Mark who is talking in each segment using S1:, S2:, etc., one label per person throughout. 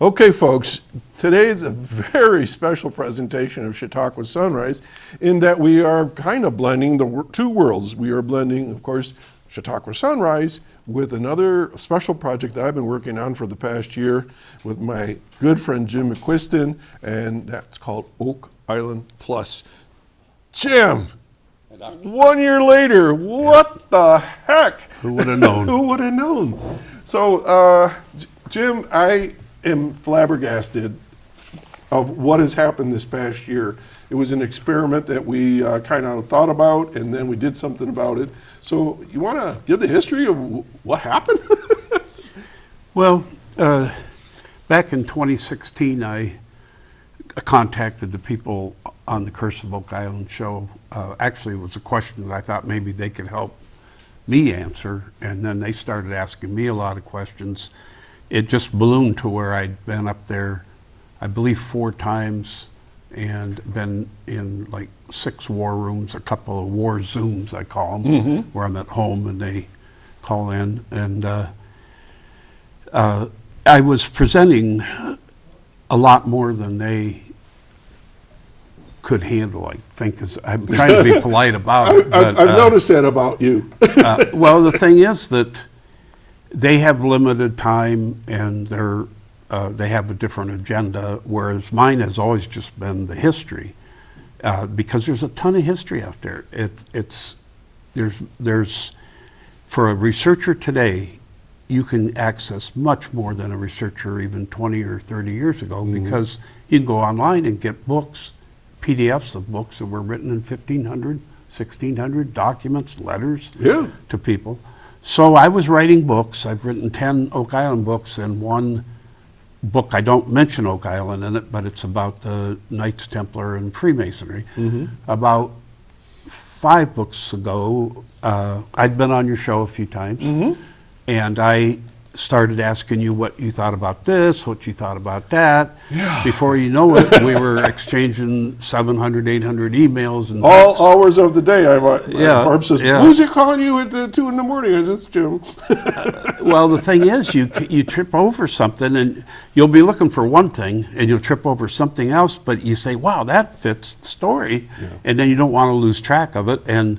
S1: Okay, folks, today is a very special presentation of Chautauqua Sunrise in that we are kind of blending the two worlds. We are blending, of course, Chautauqua Sunrise with another special project that I've been working on for the past year with my good friend Jim McQuiston, and that's called Oak Island Plus. Jim, 1 year later, what the heck?
S2: Who would have known?
S1: Who would have known? So, Jim, I am flabbergasted of what has happened this past year. It was an experiment that we kind of thought about, and then we did something about it. So you want to give the history of what happened?
S2: Well, back in 2016, I contacted the people on the Curse of Oak Island show. Actually, it was a question that I thought maybe they could help me answer, and then they started asking me a lot of questions. It just ballooned to where I'd been up there, I believe 4 times, and been in like 6 war rooms, a couple of war Zooms, I call them, where I'm at home and they call in. And I was presenting a lot more than they could handle, I think. I'm trying to be polite about it.
S1: I've noticed that about you.
S2: Well, the thing is that they have limited time, and they have a different agenda, whereas mine has always just been the history, because there's a ton of history out there. There's for a researcher today, you can access much more than a researcher even 20 or 30 years ago, because you can go online and get books, PDFs of books that were written in 1500, 1600, documents, letters to people. So I was writing books. I've written 10 Oak Island books, and one book, I don't mention Oak Island in it, but it's about the Knights Templar and Freemasonry. About 5 books ago, I'd been on your show a few times, and I started asking you what you thought about this, what you thought about that. Before you know it, we were exchanging 700, 800 emails. And
S1: all hours of the day. Barb says, who's he calling you at 2 in the morning? I said, it's Jim.
S2: Well, the thing is, you trip over something, and you'll be looking for one thing, and you'll trip over something else, but you say, wow, that fits the story, and then you don't want to lose track of it. And,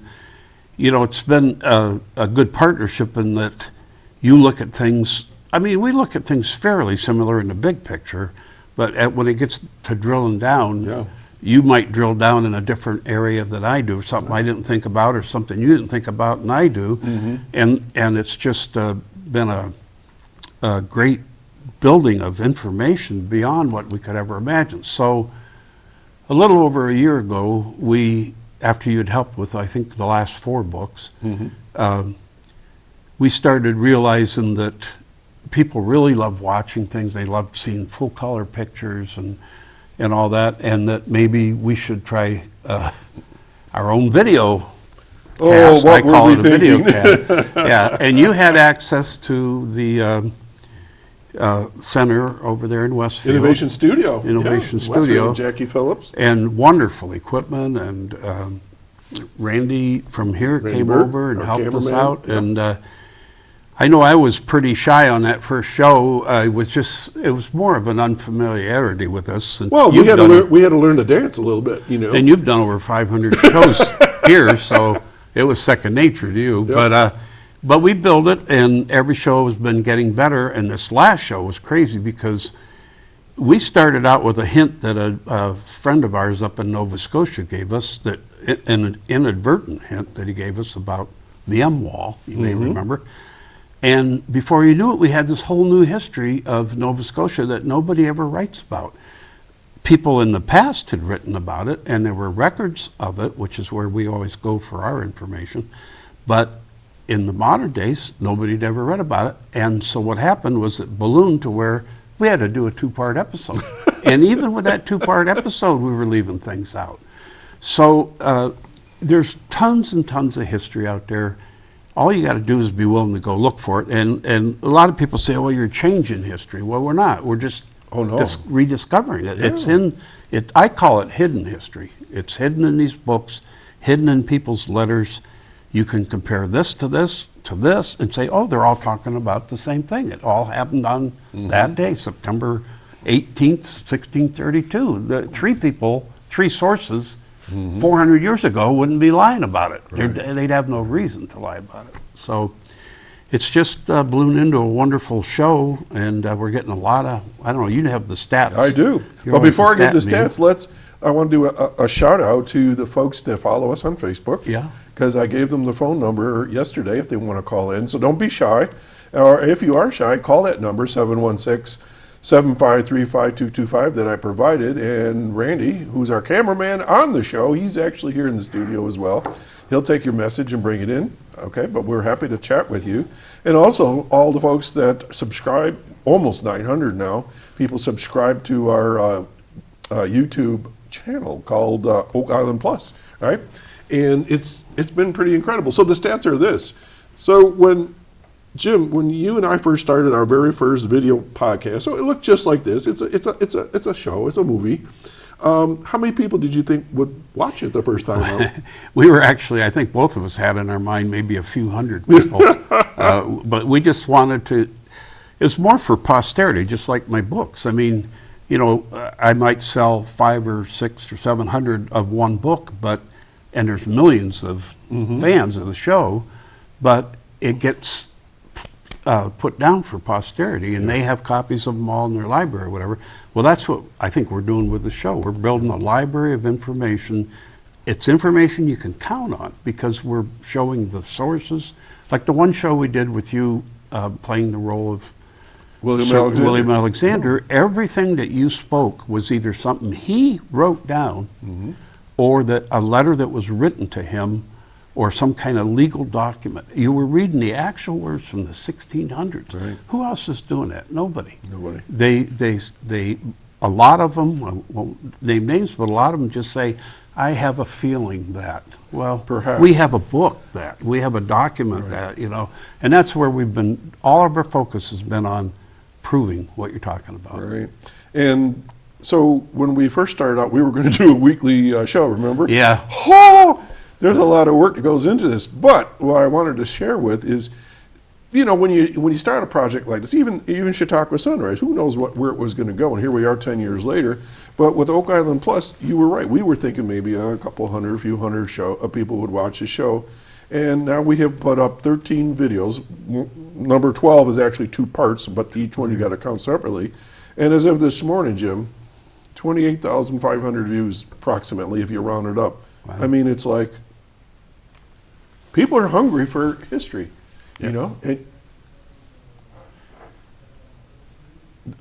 S2: you know, it's been a good partnership in that you look at things, I mean, we look at things fairly similar in the big picture, but when it gets to drilling down, you might drill down in a different area than I do, something I didn't think about or something you didn't think about and I do. And it's just been a great building of information beyond what we could ever imagine. So a little over a year ago, after you had helped with, I think, the last 4 books, we started realizing that people really love watching things. They love seeing full color pictures and all that, and that maybe we should try our own video cast. I call it a video cast. Yeah, and you had access to the center over there in Westfield.
S1: Innovation Studio.
S2: Studio.
S1: Westfield, Jackie Phillips.
S2: And wonderful equipment, and Randy from here came over and helped us out. And I know I was pretty shy on that first show. It was more of an unfamiliarity with us.
S1: Well, we had to learn to dance a little bit, you know.
S2: And you've done over 500 shows here, so it was second nature to you. But we built it, and every show has been getting better. And this last show was crazy because we started out with a hint that a friend of ours up in Nova Scotia gave us, that an inadvertent hint that he gave us about the M wall, you may remember. And before you knew it, we had this whole new history of Nova Scotia that nobody ever writes about. People in the past had written about it, and there were records of it, which is where we always go for our information. But in the modern days, nobody had ever read about it. And so what happened was it ballooned to where we had to do a 2-part episode. And even with that 2-part episode, we were leaving things out. So there's tons and tons of history out there. All you got to do is be willing to go look for it. And a lot of people say, well, you're changing history. Well, we're not. We're just rediscovering it. It's I call it hidden history. It's hidden in these books, hidden in people's letters. You can compare this to this to this and say, oh, they're all talking about the same thing. It all happened on that day, September 18th, 1632. The three sources, 400 years ago wouldn't be lying about it. They'd have no reason to lie about it. So it's just ballooned into a wonderful show, and we're getting a lot of, I don't know, you have the stats.
S1: I do. But before I get the stats, I want to do a shout out to the folks that follow us on Facebook.
S2: Yeah.
S1: Because I gave them the phone number yesterday if they want to call in. So don't be shy. Or if you are shy, call that number, 716-753-5225 that I provided. And Randy, who's our cameraman on the show, he's actually here in the studio as well. He'll take your message and bring it in. Okay, but we're happy to chat with you. And also all the folks that subscribe, almost 900 now, people subscribe to our YouTube channel called Oak Island Plus, right? And it's been pretty incredible. So the stats are this. So Jim, when you and I first started our very first video podcast, so it looked just like this. It's a show. It's a movie. How many people did you think would watch it the first time out?
S2: We were actually, I think both of us had in our mind maybe a few hundred people. But we just wanted to, it's more for posterity, just like my books. I mean, you know, I might sell 500 or 600 or 700 of one book, and there's millions of fans of the show, but it gets put down for posterity, and they have copies of them all in their library or whatever. Well, that's what I think we're doing with the show. We're building a library of information. It's information you can count on because we're showing the sources. Like the one show we did with you playing the role of William Alexander, everything that you spoke was either something he wrote down or that a letter that was written to him or some kind of legal document. You were reading the actual words from the 1600s.
S1: Right.
S2: Who else is doing that? Nobody.
S1: Nobody.
S2: They a lot of them, I won't name names, but a lot of them just say, I have a feeling that. Well,
S1: perhaps
S2: we have a book that, we have a document that, you know, and that's where we've been, all of our focus has been on proving what you're talking about.
S1: Right. And so when we first started out, we were going to do a weekly show, remember?
S2: Yeah.
S1: Oh, there's a lot of work that goes into this. But what I wanted to share with is, you know, when you start a project like this, even Chautauqua Sunrise, who knows where it was going to go? And here we are 10 years later. But with Oak Island Plus, you were right. We were thinking maybe a few hundred people would watch the show. And now we have put up 13 videos. Number 12 is actually 2 parts, but each one you got to count separately. And as of this morning, Jim, 28,500 views approximately, if you round it up. Wow. I mean, it's like people are hungry for history, you know. And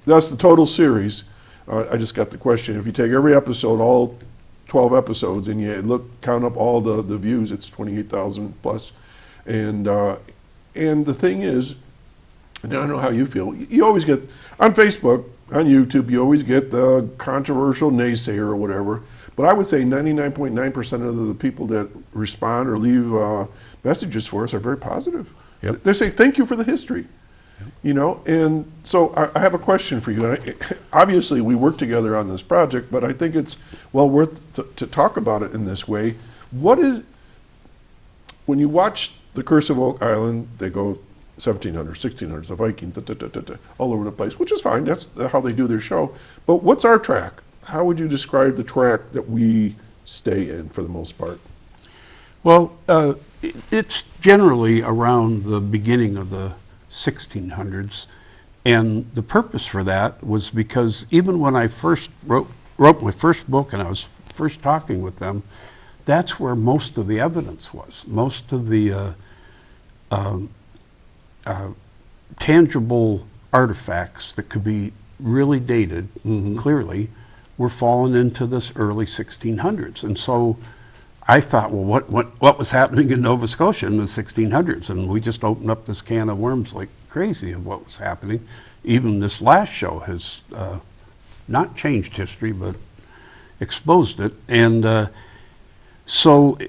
S1: that's the total series. I just got the question. If you take every episode, all 12 episodes, and you count up all the views, it's 28,000 plus. And the thing is, and I don't know how you feel, you always get, on Facebook, on YouTube, you always get the controversial naysayer or whatever. But I would say 99.9% of the people that respond or leave messages for us are very positive.
S2: Yep.
S1: They say, thank you for the history. You know, and so I have a question for you. And obviously, we work together on this project, but I think it's well worth to talk about it in this way. What is, when you watch The Curse of Oak Island, they go 1700s, 1600s, the Vikings, all over the place, which is fine. That's how they do their show. But what's our track? How would you describe the track that we stay in for the most part?
S2: Well, it's generally around the beginning of the 1600s, and the purpose for that was because even when I first wrote my first book and I was first talking with them, that's where most of the evidence was. Most of the tangible artifacts that could be really dated clearly were falling into this early 1600s. And so I thought, well, what was happening in Nova Scotia in the 1600s? And we just opened up this can of worms like crazy of what was happening. Even this last show has not changed history, but exposed it. And so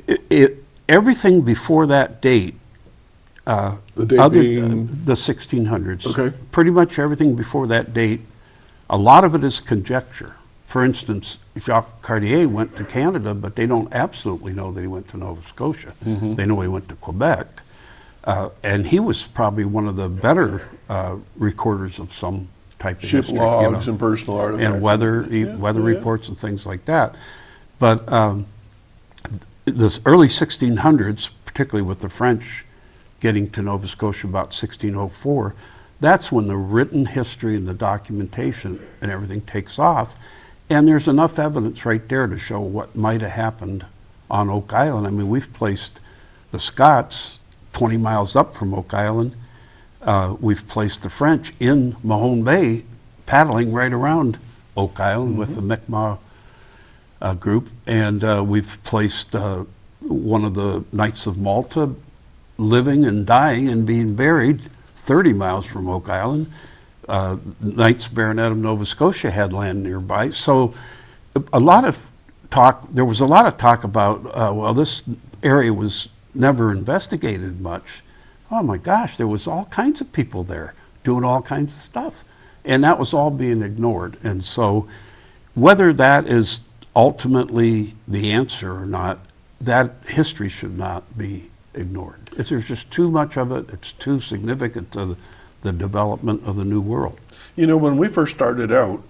S2: everything before that date,
S1: the date being
S2: the 1600s,
S1: okay,
S2: pretty much everything before that date, a lot of it is conjecture. For instance, Jacques Cartier went to Canada, but they don't absolutely know that he went to Nova Scotia. They know he went to Quebec. And he was probably one of the better recorders of some type of
S1: Ship
S2: history.
S1: logs and personal artifacts.
S2: And weather
S1: Yeah.
S2: reports and things like that. But the early 1600s, particularly with the French getting to Nova Scotia about 1604, that's when the written history and the documentation and everything takes off. And there's enough evidence right there to show what might have happened on Oak Island. I mean, we've placed the Scots 20 miles up from Oak Island. We've placed the French in Mahone Bay, paddling right around Oak Island with the Mi'kmaq group. And we've placed one of the Knights of Malta living and dying and being buried 30 miles from Oak Island. Knights Baronet of Nova Scotia had land nearby. So there was a lot of talk about, well, this area was never investigated much. Oh my gosh, there was all kinds of people there doing all kinds of stuff. And that was all being ignored. And so whether that is ultimately the answer or not, that history should not be ignored. There's just too much of it. It's too significant to the development of the New World.
S1: You know, when we first started out,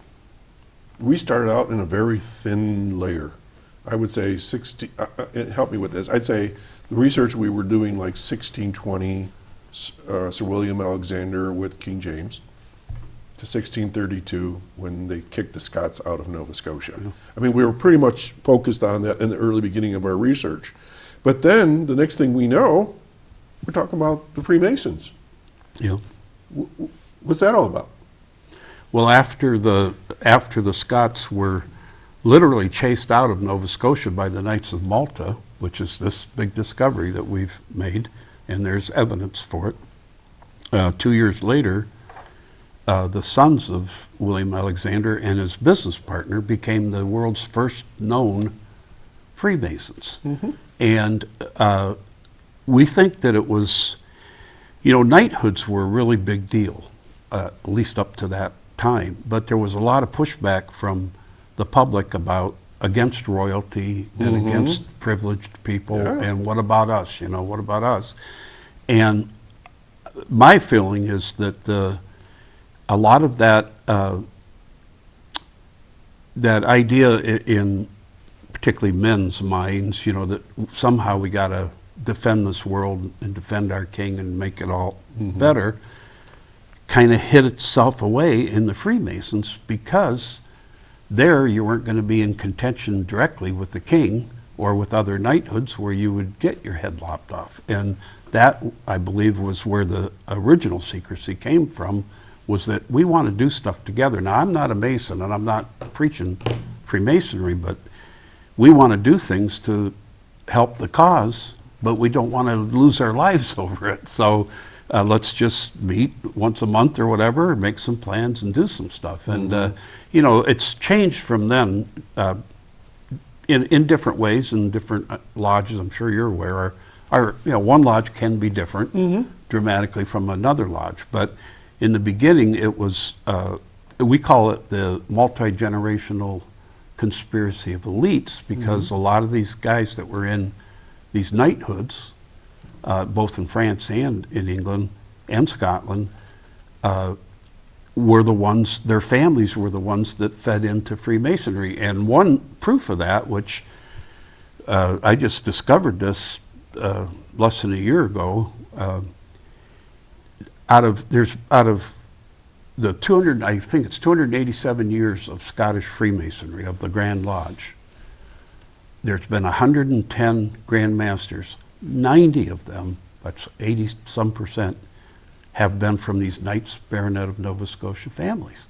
S1: we started out in a very thin layer. I would say 60, help me with this, I'd say the research we were doing like 1620, Sir William Alexander with King James, to 1632 when they kicked the Scots out of Nova Scotia. Yeah. I mean, we were pretty much focused on that in the early beginning of our research. But then the next thing we know, we're talking about the Freemasons.
S2: Yeah.
S1: What's that all about?
S2: Well, after the Scots were literally chased out of Nova Scotia by the Knights of Malta, which is this big discovery that we've made, and there's evidence for it. 2 years later, the sons of William Alexander and his business partner became the world's first known Freemasons. Mm-hmm. And we think that it was, knighthoods were a really big deal, at least up to that time. But there was a lot of pushback from the public against royalty and against privileged people. Yeah. And what about us? What about us? And my feeling is that a lot of that that idea in particularly men's minds, that somehow we got to defend this world and defend our king and make it all better, kind of hid itself away in the Freemasons, because there you weren't going to be in contention directly with the king or with other knighthoods where you would get your head lopped off. And that, I believe, was where the original secrecy came from, was that we want to do stuff together. Now, I'm not a Mason and I'm not preaching Freemasonry, but we want to do things to help the cause, but we don't want to lose our lives over it. So let's just meet once a month or whatever, make some plans and do some stuff. And, it's changed from then in different ways, in different lodges. I'm sure you're aware. One lodge can be different dramatically from another lodge. But in the beginning, it was, we call it the multi-generational conspiracy of elites, because a lot of these guys that were in these knighthoods, both in France and in England and Scotland, were the ones, their families were the ones that fed into Freemasonry. And one proof of that, which I just discovered this less than a year ago, out of the 287 years of Scottish Freemasonry, of the Grand Lodge, there's been 110 Grand Masters. 90 of them, that's 80-some%, have been from these Knights Baronet of Nova Scotia families.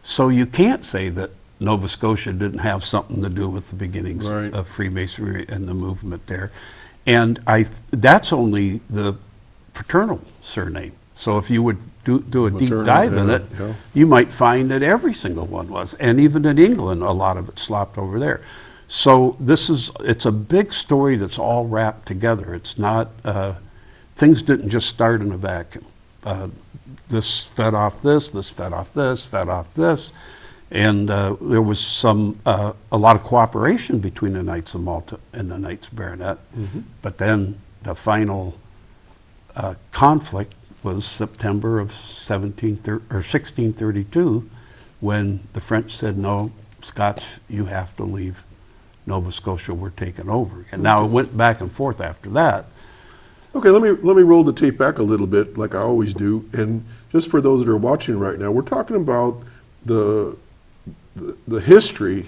S2: So you can't say that Nova Scotia didn't have something to do with the beginnings of Freemasonry and the movement there. And that's only the paternal surname. So if you would do a deep dive in it, you might find that every single one was. And even in England, a lot of it slopped over there. So it's a big story that's all wrapped together. It's not, things didn't just start in a vacuum. This fed off this fed off this, fed off this. And there was a lot of cooperation between the Knights of Malta and the Knights Baronet. But then the final conflict was September of 1632, when the French said, "No, Scots, you have to leave Nova Scotia. We're taking over." And now it went back and forth after that.
S1: Okay, let me roll the tape back a little bit, like I always do. And just for those that are watching right now, we're talking about the history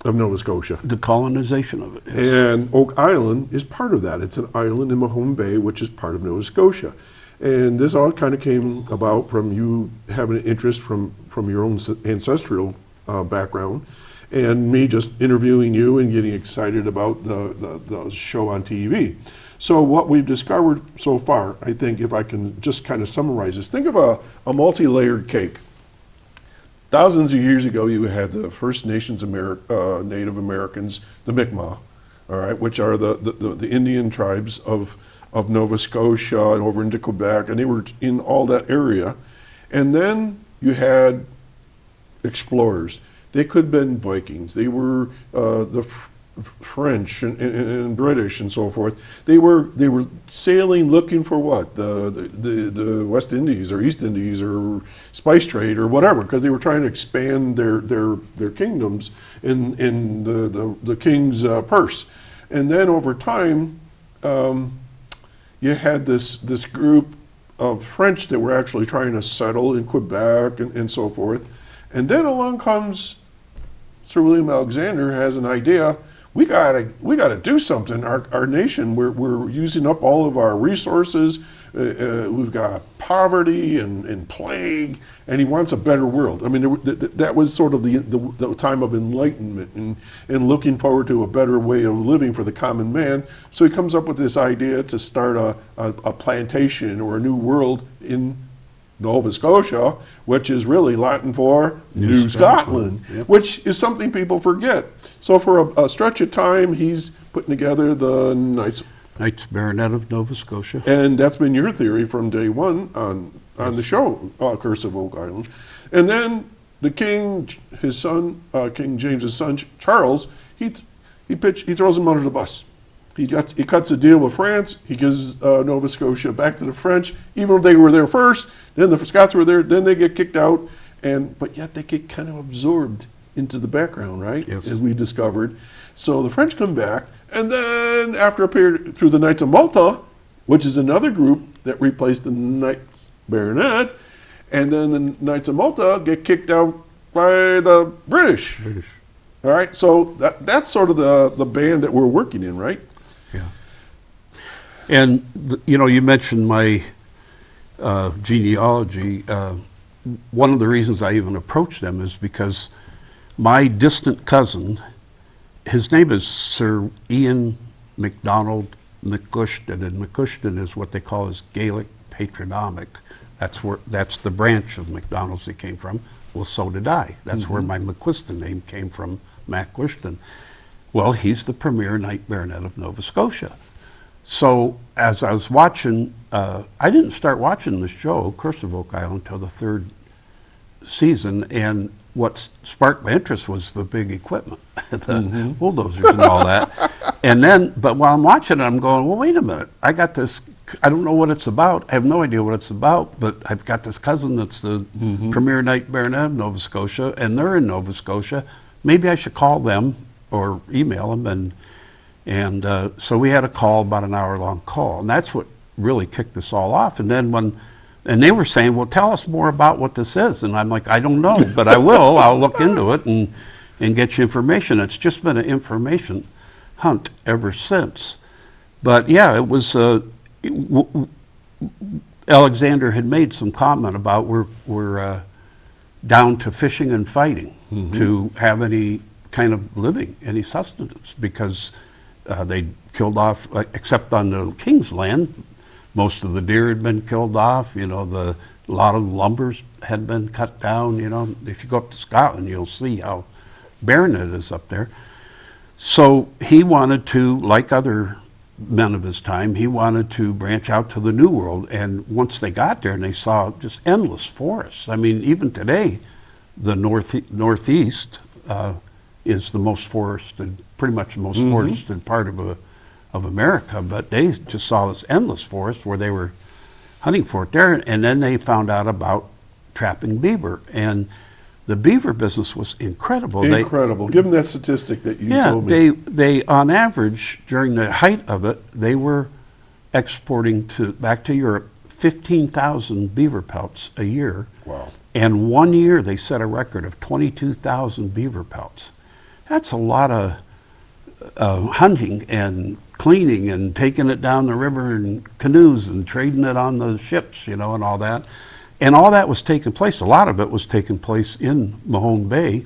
S1: of Nova Scotia.
S2: The colonization of it. Yes.
S1: And Oak Island is part of that. It's an island in Mahone Bay, which is part of Nova Scotia. And this all kind of came about from you having an interest from your own ancestral background, and me just interviewing you and getting excited about the show on TV. So what we've discovered so far, I think, if I can just kind of summarize this, think of a multi-layered cake. Thousands of years ago, you had the First Nations Native Americans, the Mi'kmaq, all right, which are the Indian tribes of Nova Scotia and over into Quebec, and they were in all that area. And then you had explorers. They could have been Vikings. They were the French and British and so forth. They were sailing looking for what? The West Indies or East Indies or spice trade or whatever, because they were trying to expand their kingdoms in the king's purse. And then over time, you had this group of French that were actually trying to settle in Quebec and so forth. And then along comes Sir William Alexander, has an idea. We gotta do something. Our nation, we're using up all of our resources. We've got poverty and plague, and he wants a better world. I mean, that was sort of the time of enlightenment and looking forward to a better way of living for the common man. So he comes up with this idea to start a plantation or a new world in Nova Scotia, which is really Latin for New Scotland,
S2: yep.
S1: Which is something people forget. So for a stretch of time, he's putting together the Knights
S2: Baronet of Nova Scotia.
S1: And that's been your theory from day one on the show, Curse of Oak Island. And then the king, his son, King James's son, Charles, he throws him under the bus. He cuts a deal with France. He gives Nova Scotia back to the French, even though they were there first. Then the Scots were there. Then they get kicked out, but yet they get kind of absorbed into the background, right?
S2: Yes.
S1: As we discovered. So the French come back, and then after a period through the Knights of Malta, which is another group that replaced the Knights Baronet, and then the Knights of Malta get kicked out by the British. All right, so that's sort of the band that we're working in, right?
S2: Yeah. And, you mentioned my genealogy. One of the reasons I even approached them is because my distant cousin, his name is Sir Ian MacDonald McCushton, and McCushton is what they call his Gaelic patronymic. That's the branch of MacDonald's he came from. Well, so did I. That's where my McQuiston name came from, MacQuiston. Well, he's the premier Knight Baronet of Nova Scotia. So as I was watching, I didn't start watching the show, Curse of Oak Island, until the third season, and what sparked my interest was the big equipment, the bulldozers and all that. And then, but while I'm watching it, I'm going, well, wait a minute. I got this, I don't know what it's about. I have no idea what it's about, but I've got this cousin that's the premier Knight Baronet of Nova Scotia, and they're in Nova Scotia. Maybe I should call them or email them. And so we had a call, about an hour-long call, and that's what really kicked us all off. And then and they were saying, well, tell us more about what this is. And I'm like, I don't know, but I will. I'll look into it and get you information. It's just been an information hunt ever since. But yeah, it was, Alexander had made some comment about we're down to fishing and fighting to have any kind of living, any sustenance, because they killed off, except on the king's land, most of the deer had been killed off. A lot of lumbers had been cut down. If you go up to Scotland, you'll see how barren it is up there. So he wanted to, like other men of his time, he wanted to branch out to the New World. And once they got there and they saw just endless forests. I mean, even today, the northeast is the most forested, pretty much the most forested part of America. But they just saw this endless forest where they were hunting fort there, and then they found out about trapping beaver, and the beaver business was incredible.
S1: Incredible. Give them that statistic that you
S2: Yeah,
S1: told me.
S2: they on average during the height of it, they were exporting back to Europe 15,000 beaver pelts a year.
S1: Wow.
S2: And 1 year they set a record of 22,000 beaver pelts. That's a lot of hunting and cleaning and taking it down the river in canoes and trading it on the ships, and all that. And all that was taking place, a lot of it was taking place in Mahone Bay.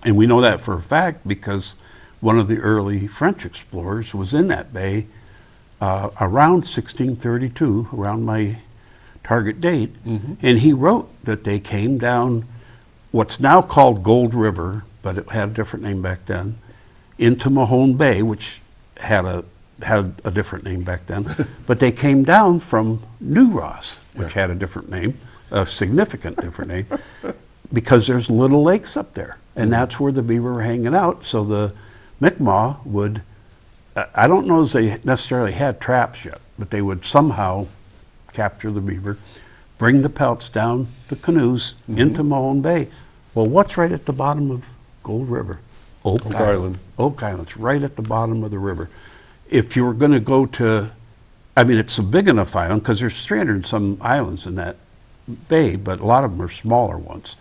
S2: And we know that for a fact because one of the early French explorers was in that bay around 1632, around my target date, and he wrote that they came down what's now called Gold River, but it had a different name back then, into Mahone Bay, which had a different name back then, but they came down from New Ross, which had a different name, a significant different name, because there's little lakes up there, and that's where the beaver were hanging out. So the Mi'kmaq would, I don't know if they necessarily had traps yet, but they would somehow capture the beaver, bring the pelts down the canoes into Mahone Bay. Well, what's right at the bottom of Gold River? Oak Island. Oak Island's right at the bottom of the river. If you were going to go to, it's a big enough island because there's 300 and some islands in that bay, but a lot of them are smaller ones.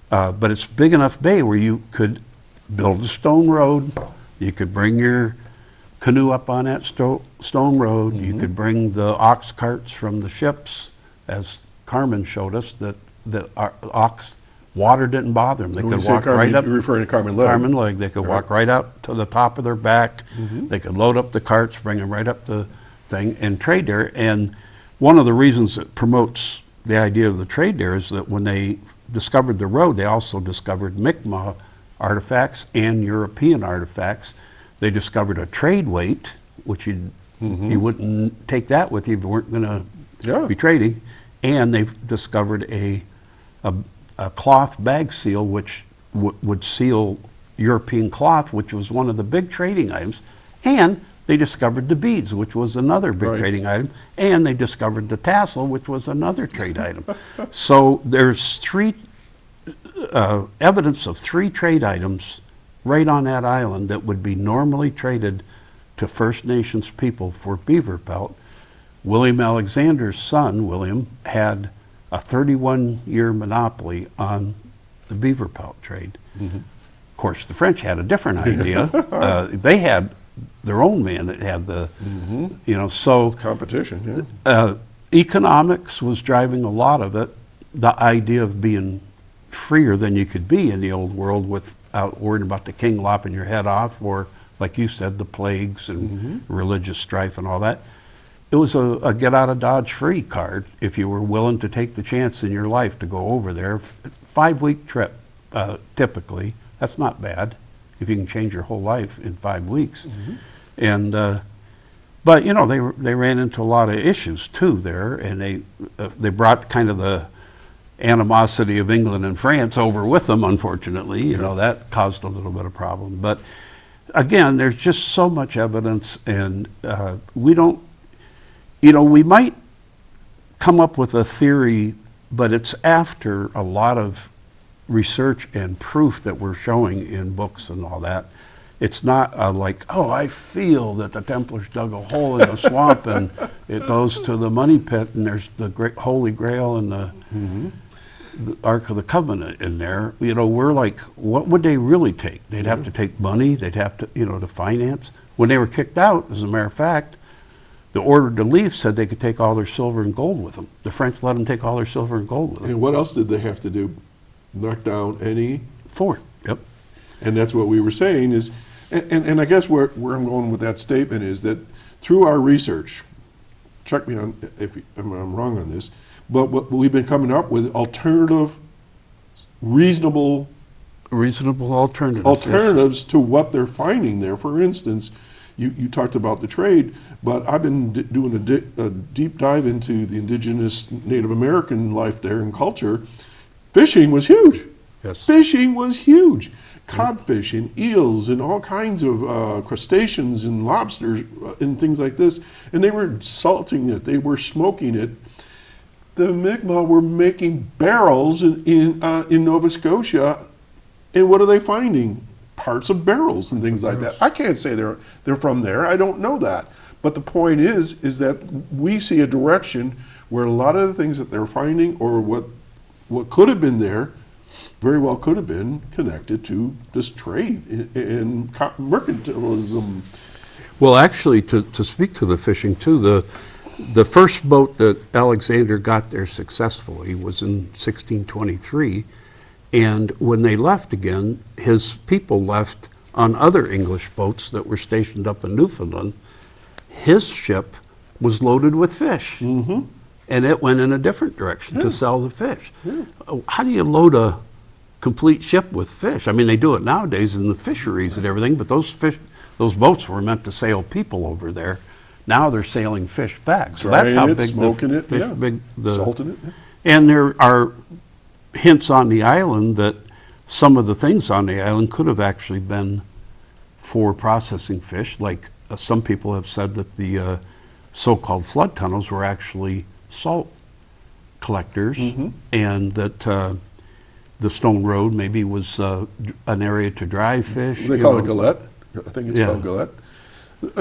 S2: But it's a big enough bay where you could build a stone road, you could bring your canoe up on that stone road, you could bring the ox carts from the ships, as Carmen showed us, that the ox, water didn't bother them. They could walk right up.
S1: You're referring to Carmen Legg.
S2: Carmen Legg. They could walk right up to the top of their back. They could load up the carts, bring them right up the thing, and trade there. And one of the reasons it promotes the idea of the trade there is that when they discovered the road, they also discovered Mi'kmaq artifacts and European artifacts. They discovered a trade weight, which you wouldn't take that with you if you weren't going to be trading. And they discovered a cloth bag seal, which would seal European cloth, which was one of the big trading items. And they discovered the beads, which was another big trading item. And they discovered the tassel, which was another trade item. So there's evidence of 3 trade items right on that island that would be normally traded to First Nations people for beaver pelt. William Alexander's son, William, had a 31-year monopoly on the beaver pelt trade. Of course, the French had a different idea. They had their own man that had the, so
S1: competition.
S2: Economics was driving a lot of it. The idea of being freer than you could be in the old world without worrying about the king lopping your head off, or, like you said, the plagues and religious strife and all that. It was a get out of Dodge free card if you were willing to take the chance in your life to go over there. 5-week trip, typically. That's not bad if you can change your whole life in 5 weeks. And but they ran into a lot of issues too there, and they brought kind of the animosity of England and France over with them. Unfortunately, that caused a little bit of problem. But again, there's just so much evidence, and we don't. We might come up with a theory, but it's after a lot of research and proof that we're showing in books and all that. It's not like, I feel that the Templars dug a hole in the swamp and it goes to the money pit and there's the great Holy Grail and the Ark of the Covenant in there. We're like, what would they really take? They'd have to take money. They'd have to, to finance. When they were kicked out, as a matter of fact, the order to leave said they could take all their silver and gold with them. The French let them take all their silver and gold with them.
S1: And what else did they have to do? Knock down any
S2: fort. Yep.
S1: And that's what we were saying is, and I guess where I'm going with that statement is that through our research, check me on if I'm wrong on this, but what we've been coming up with alternative, reasonable alternatives to what they're finding there. For instance, you talked about the trade, but I've been doing a deep dive into the indigenous Native American life there and culture. Fishing was huge.
S2: Yes.
S1: Fishing was huge. Codfish and eels and all kinds of crustaceans and lobsters and things like this. And they were salting it. They were smoking it. the Mi'kmaq were making barrels in Nova Scotia, and what are they finding? Parts of barrels and things like that. I can't say they're from there. I don't know that. But the point is that we see a direction where a lot of the things that they're finding, or what could have been there, very well could have been connected to this trade and mercantilism.
S2: Well, actually, to speak to the fishing too, the first boat that Alexander got there successfully was in 1623, and when they left again, his people left on other English boats that were stationed up in Newfoundland. His ship was loaded with fish, and it went in a different direction to sell the fish. How do you load a complete ship with fish? I mean, they do it nowadays in the fisheries and everything, but those boats were meant to sail people over there. Now they're sailing fish back. So that's how big
S1: smoking
S2: the
S1: it,
S2: fish,
S1: salting it.
S2: And there are hints on the island that some of the things on the island could have actually been for processing fish. Like some people have said that the so-called flood tunnels were actually salt collectors, and that the Stone Road maybe was an area to dry fish.
S1: They call it Galette. I think it's called Galette.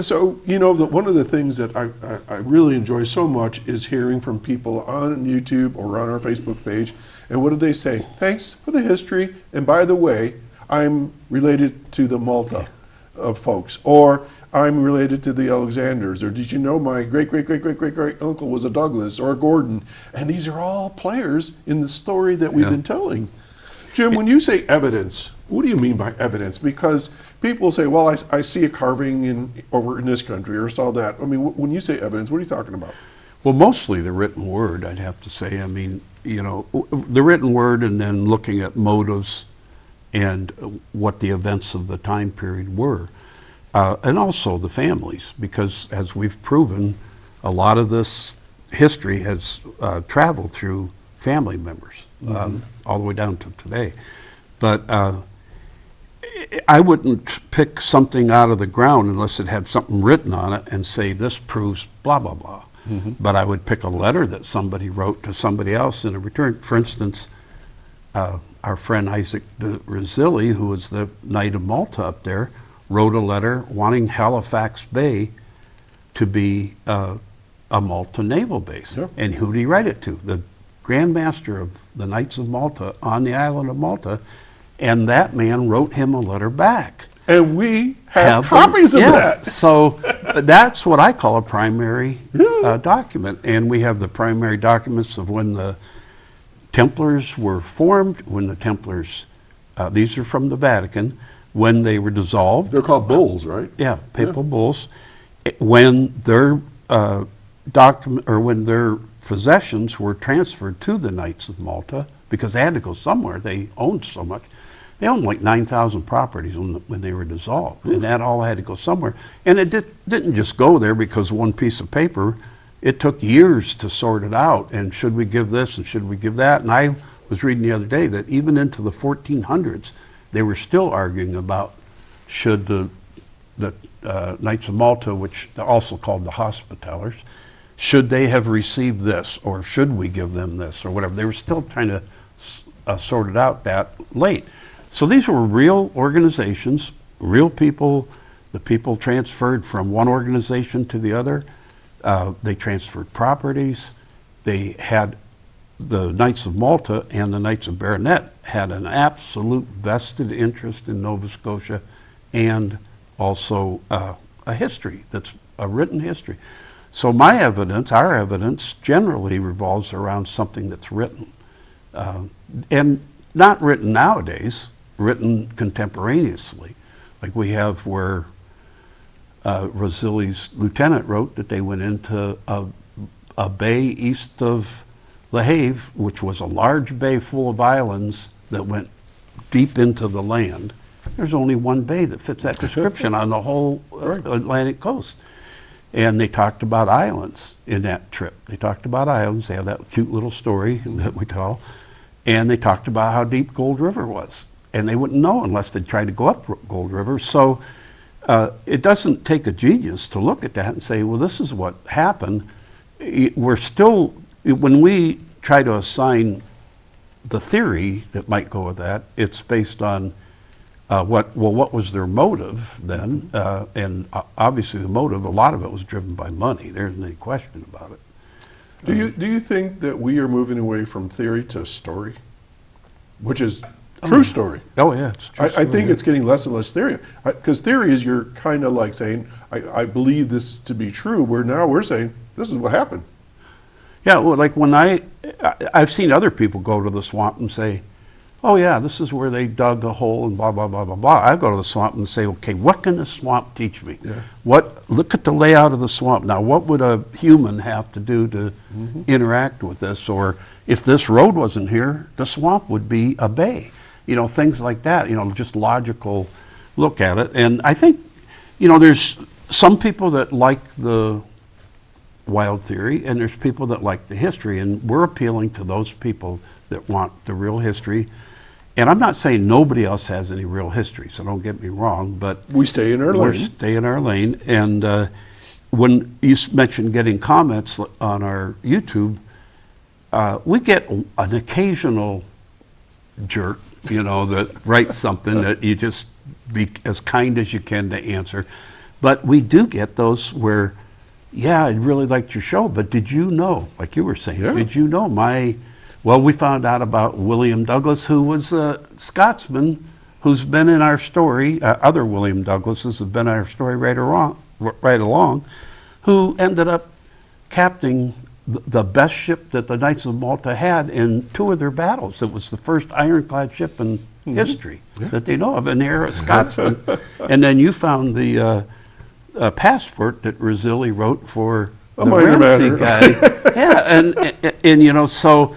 S1: So, one of the things that I really enjoy so much is hearing from people on YouTube or on our Facebook page. And what do they say? Thanks for the history. And by the way, I'm related to the Malta folks. Or I'm related to the Alexanders. Or did you know my great uncle was a Douglas or a Gordon? And these are all players in the story that we've been telling. Jim, when you say evidence, what do you mean by evidence? Because people say, well, I see a carving over in this country or saw that. I mean, when you say evidence, what are you talking about?
S2: Well, mostly the written word, I'd have to say. I mean, the written word, and then looking at motives and what the events of the time period were. And also the families, because as we've proven, a lot of this history has traveled through family members, all the way down to today. But I wouldn't pick something out of the ground unless it had something written on it and say, this proves blah, blah, blah. But I would pick a letter that somebody wrote to somebody else in a return. For instance, our friend Isaac de Razilli, who was the Knight of Malta up there, wrote a letter wanting Halifax Bay to be a Malta naval base. Yep. And who did he write it to? The Grand Master of the Knights of Malta on the island of Malta. And that man wrote him a letter back.
S1: And we have copies of that.
S2: So that's what I call a primary document. And we have the primary documents of when the Templars were formed, when the Templars, these are from the Vatican, when they were dissolved.
S1: They're called bulls, right?
S2: Yeah, papal bulls. When their when their possessions were transferred to the Knights of Malta, because they had to go somewhere. They owned so much. They owned like 9,000 properties when they were dissolved, and that all had to go somewhere. And it didn't just go there because one piece of paper. It took years to sort it out, and should we give this and should we give that? And I was reading the other day that even into the 1400s, they were still arguing about should the Knights of Malta, which are also called the Hospitallers, should they have received this, or should we give them this, or whatever. They were still trying to sort it out that late. So these were real organizations, real people. The people transferred from one organization to the other. They transferred properties. They had the Knights of Malta and the Knights of Baronet had an absolute vested interest in Nova Scotia, and also a history that's a written history. So my evidence, our evidence, generally revolves around something that's written. And not written nowadays, written contemporaneously. Like we have where Razilli's lieutenant wrote that they went into a bay east of Le Havre, which was a large bay full of islands that went deep into the land. There's only one bay that fits that description on the whole Atlantic coast. And they talked about islands in that trip. They talked about islands. They have that cute little story that we tell. And they talked about how deep Gold River was. And they wouldn't know unless they tried to go up Gold River. So it doesn't take a genius to look at that and say, well, this is what happened. We're still, when we try to assign the theory that might go with that, it's based on what was their motive then? And obviously the motive, a lot of it was driven by money. There isn't any question about it.
S1: Do you think that we are moving away from theory to story, which is true story?
S2: Oh yeah, it's true
S1: I
S2: story,
S1: think
S2: yeah.
S1: it's getting less and less theory, because theory is you're kind of like saying, I believe this to be true, where now we're saying, this is what happened.
S2: Yeah, well, like when I've seen other people go to the swamp and say, oh yeah, this is where they dug a hole and blah, blah, blah, blah, blah. I go to the swamp and say, okay, what can the swamp teach me?
S1: Yeah.
S2: Look at the layout of the swamp. Now, what would a human have to do to interact with this? Or if this road wasn't here, the swamp would be a bay. You know, things like that, you know, just logical look at it. And I think, you know, there's some people that like the wild theory, and there's people that like the history, and we're appealing to those people that want the real history. And I'm not saying nobody else has any real history, so don't get me wrong, but
S1: We stay in our
S2: we're
S1: lane.
S2: stay in our lane. And when you mentioned getting comments on our YouTube, we get an occasional jerk, you know, that writes something that you just be as kind as you can to answer. But we do get those where, yeah, I really liked your show, but did you know, like you were saying,
S1: Yeah.
S2: did you know well, we found out about William Douglas, who was a Scotsman who's been in our story, other William Douglases have been in our story right along, who ended up captaining the best ship that the Knights of Malta had in 2 of their battles. It was the first ironclad ship in history that they know of, and they're a Scotsman. And then you found the passport that Rizzilli wrote for
S1: A
S2: the
S1: minor
S2: Ramsey
S1: matter.
S2: guy. Yeah, and you know, so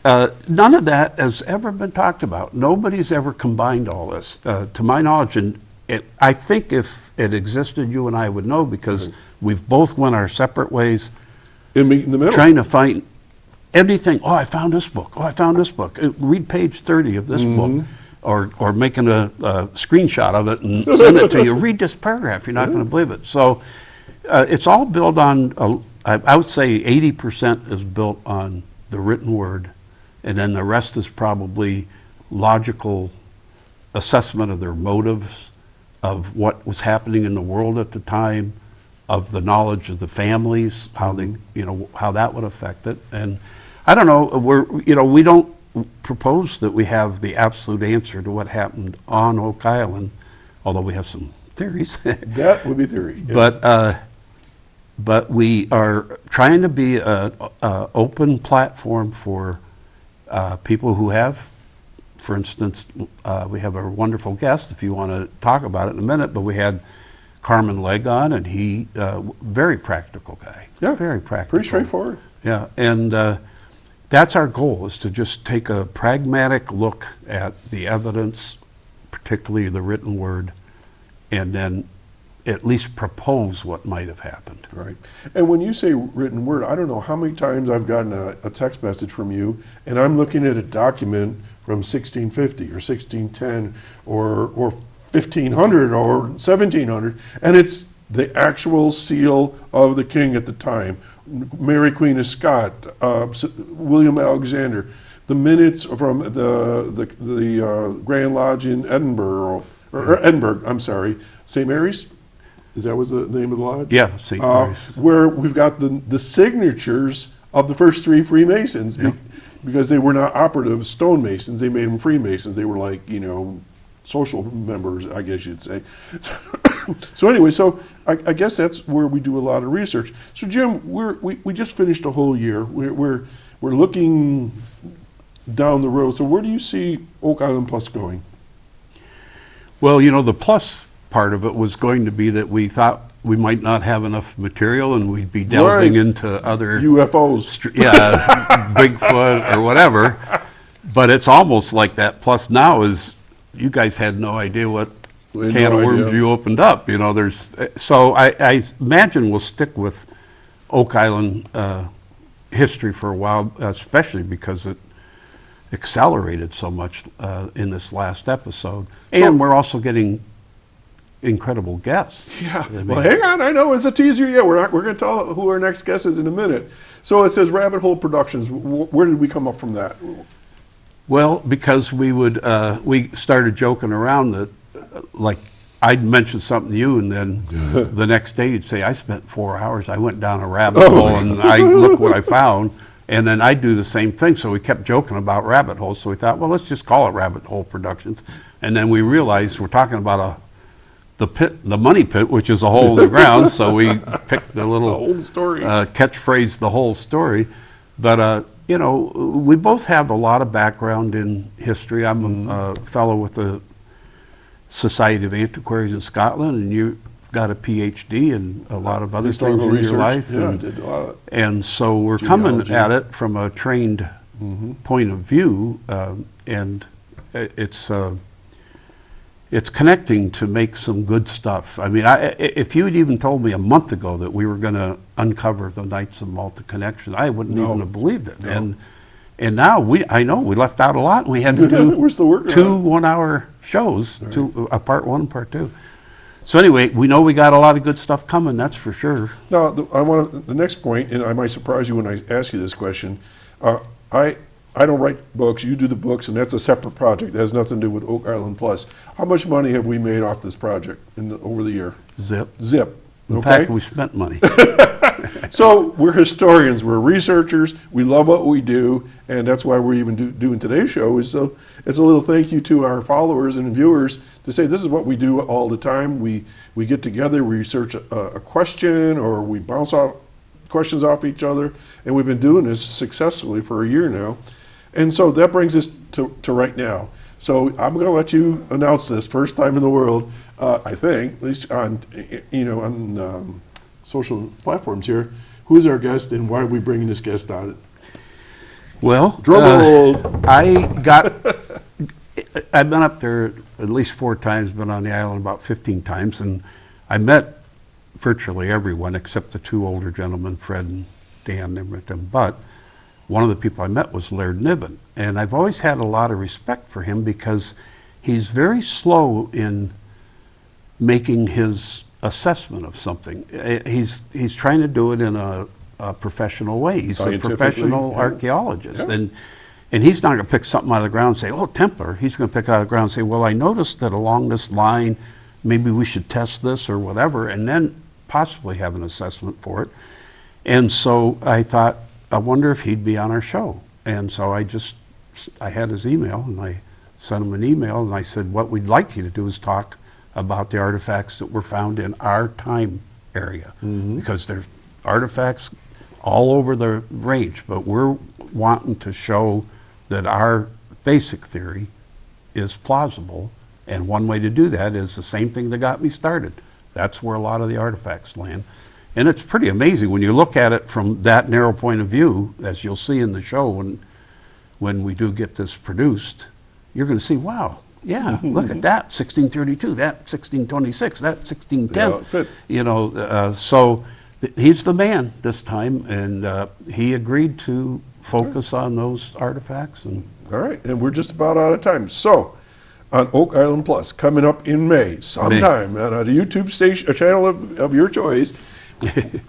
S2: none of that has ever been talked about. Nobody's ever combined all this, to my knowledge. And I think if it existed, you and I would know, because we've both went our separate ways,
S1: And meet in the middle.
S2: trying to find anything. Oh, I found this book. Oh, I found this book. Read page 30 of this book. Or making a screenshot of it and send it to you. Read this paragraph. You're not going to believe it. So it's all built on, I would say 80% is built on the written word, and then the rest is probably logical assessment of their motives, of what was happening in the world at the time, of the knowledge of the families, how they, you know, how that would affect it. And I don't know, we don't propose that we have the absolute answer to what happened on Oak Island, although we have some theories.
S1: That would be theory. Yeah.
S2: But we are trying to be an open platform for people who have, for instance, we have a wonderful guest, if you want to talk about it in a minute, but we had Carmen Legg on, and he, very practical guy.
S1: Yeah,
S2: very practical.
S1: pretty straightforward.
S2: Yeah, and that's our goal, is to just take a pragmatic look at the evidence, particularly the written word, and then at least propose what might have happened.
S1: Right. And when you say written word, I don't know how many times I've gotten a text message from you, and I'm looking at a document from 1650 or 1610 or 1500 or 1700, and it's the actual seal of the king at the time. Mary Queen of Scott, William Alexander, the minutes from the Grand Lodge in Edinburgh, or Edinburgh, I'm sorry, St. Mary's? That was the name of the lodge?
S2: Yeah, St. Mary's.
S1: Where we've got the signatures of the first 3 Freemasons, because they were not operative stonemasons, they made them Freemasons. They were like, you know, social members, I guess you'd say. So anyway, so I guess that's where we do a lot of research. So Jim, we just finished a whole year. We're looking down the road. So where do you see Oak Island Plus going?
S2: Well, you know, the plus part of it was going to be that we thought we might not have enough material, and we'd be delving
S1: Right.
S2: into other
S1: UFOs.
S2: Bigfoot or whatever. But it's almost like that plus now is, you guys had no idea what
S1: We had
S2: can
S1: no
S2: of worms
S1: idea.
S2: you opened up. You know, so I imagine we'll stick with Oak Island history for a while, especially because it accelerated so much in this last episode. And we're also getting incredible guests.
S1: Yeah.
S2: I mean,
S1: Well, hang on. I know it's a teaser. Yeah, we're going to tell who our next guest is in a minute. So it says Rabbit Hole Productions. Where did we come up from that?
S2: well, because we started joking around that, like, I'd mention something to you, and then the next day you'd say, I spent 4 hours. I went down a rabbit hole, and I look what I found. And then I'd do the same thing. So we kept joking about rabbit holes. So we thought, well, let's just call it Rabbit Hole Productions. And then we realized we're talking about the money pit, which is a hole in the ground. So we picked the little
S1: old story
S2: catchphrase, the whole story. But we both have a lot of background in history. I'm a fellow with the Society of Antiquaries in Scotland, and you've got a PhD and a lot of other things in your life.
S1: Yeah, I did a lot of that.
S2: And so we're coming at it from a trained point of view, and it's connecting to make some good stuff. I mean, if you had even told me a month ago that we were going to uncover the Knights of Malta connection, I wouldn't even have believed it.
S1: No.
S2: And now I know we left out a lot, and we had to do
S1: We're still working
S2: two
S1: on it.
S2: 1-hour shows, part one and part two. So anyway, we know we got a lot of good stuff coming, that's for sure.
S1: Now, the next point, and I might surprise you when I ask you this question. I don't write books. You do the books, and that's a separate project. It has nothing to do with Oak Island Plus. How much money have we made off this project over the year?
S2: Zip.
S1: In
S2: In fact, we spent money.
S1: So we're historians, we're researchers, we love what we do, and that's why we're even doing today's show. It's a little thank you to our followers and viewers to say this is what we do all the time. We get together, we research a question, or we bounce off questions off each other, and we've been doing this successfully for a year now. And so that brings us to right now. So I'm going to let you announce this first time in the world, I think, at least on social platforms here. Who's our guest, and why are we bringing this guest on?
S2: Well,
S1: Drum roll.
S2: I've been up there at least 4 times, been on the island about 15 times, and I met virtually everyone except the 2 older gentlemen, Fred and Dan, never met them. But one of the people I met was Laird Niven, and I've always had a lot of respect for him because he's very slow in making his assessment of something. He's trying to do it in a professional way. He's a professional archaeologist, and he's not going to pick something out of the ground and say, "Oh, Templar." He's going to pick out of the ground and say, "Well, I noticed that along this line, maybe we should test this or whatever," and then possibly have an assessment for it. And so I thought, I wonder if he'd be on our show. And so I had his email, and I sent him an email, and I said, what we'd like you to do is talk about the artifacts that were found in our time area, because there's artifacts all over the range, but we're wanting to show that our basic theory is plausible, and one way to do that is the same thing that got me started. That's where a lot of the artifacts land. And it's pretty amazing when you look at it from that narrow point of view, as you'll see in the show when we do get this produced. You're going to see, wow, yeah, look at that, 1632, that 1626, that 1610.
S1: Yeah,
S2: so he's the man this time, and he agreed to focus on those artifacts. And
S1: all right, and we're just about out of time. So, on Oak Island Plus, coming up in May, sometime, on a YouTube station, a channel of your choice,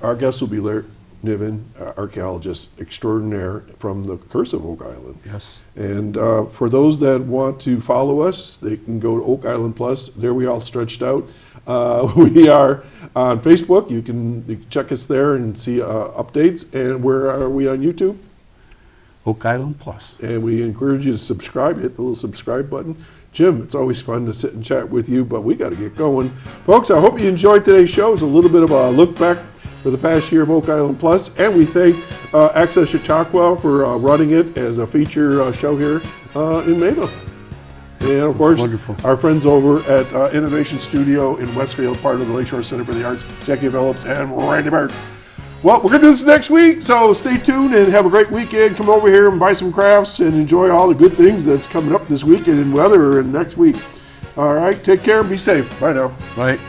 S1: our guest will be Laird Niven, archaeologist extraordinaire from the Curse of Oak Island.
S2: Yes.
S1: And for those that want to follow us, they can go to Oak Island Plus. There we all stretched out. We are on Facebook. You can check us there and see updates. And where are we on YouTube?
S2: Oak Island Plus.
S1: And we encourage you to subscribe. Hit the little subscribe button. Jim, it's always fun to sit and chat with you, but we got to get going. Folks, I hope you enjoyed today's show. It's a little bit of a look back for the past year of Oak Island Plus, and we thank Access Chautauqua for running it as a feature show here in Mayville. And of course,
S2: wonderful.
S1: Our friends over at Innovation Studio in Westfield, part of the Lakeshore Center for the Arts, Jackie Phillips and Randy Bird. Well, we're going to do this next week, so stay tuned and have a great weekend. Come over here and buy some crafts and enjoy all the good things that's coming up this weekend and weather and next week. All right, take care and be safe. Bye now.
S2: Bye.